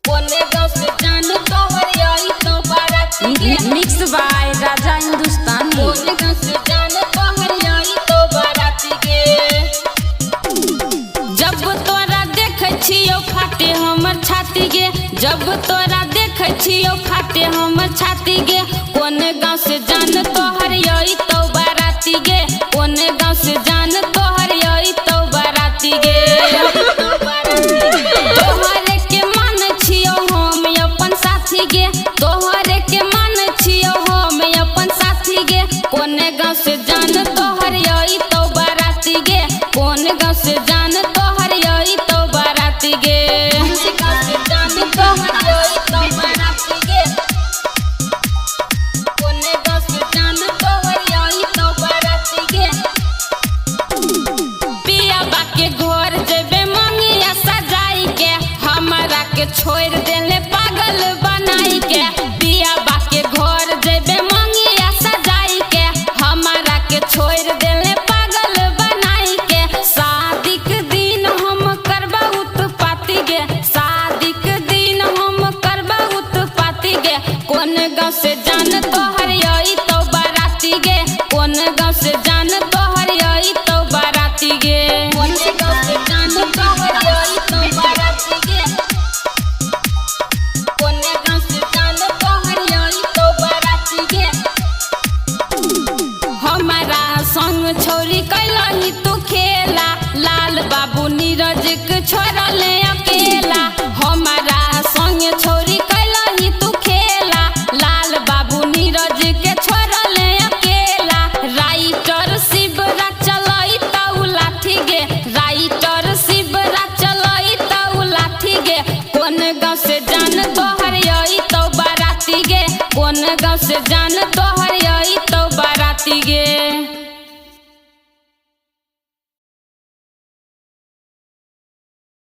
कोने गाँव से जान तोहर आई तो बाराती गे। Mix by Raja Hindustani. कोने गाँव से जान तोहर आई तो बाराती गे। जब तोरा देखे छियो फाटे हमर छाती गे, जब तोरा देखे छियो फाटे हमर छाती गे। कोन गाँव से जान तोहर आई तो बाराती गे, कोन गाँव से जान तोहर आई तो बाराती गे। तोहरे के मान छियो हम अपन साथी गे, तोहरे के मान छियो हम अपन साथी गे। कोन गाँव से जान तोहर आई तो बाराती गे, कोन गाँव से जान तोहर आई तो बाराती गे। छोड़ देले पागल बनाई के, पिया बा के घर जेबे मंगिया सजाई के। हमारा के छोड़ देले पागल बनाई के। शादी के दिन हम करबा उत्पाती गे, शादी के दिन हम करबा उत्पाती गे। कोन गाँव से जान तोहर आई तो बाराती गे, कोन गाँव से जान तोहर आई तो बाराती गे। कोन गाँव से जान तोहर आई तो बाराती गे। कोने गाँव से जान तोहर आई तो बाराती गे। हमारा संग छोरी कैलही तू खेला, लाल बाबू नीरज के छोड़ले अकेला। हमारा संग छोरी कैलही तू खेला, लाल बाबू नीरज के छोड़ले अकेला। राइटर शिवरा चलई तऊ लाठी गे, राइटर शिवरा चलई तऊ लाठी गे। कोन गाँव से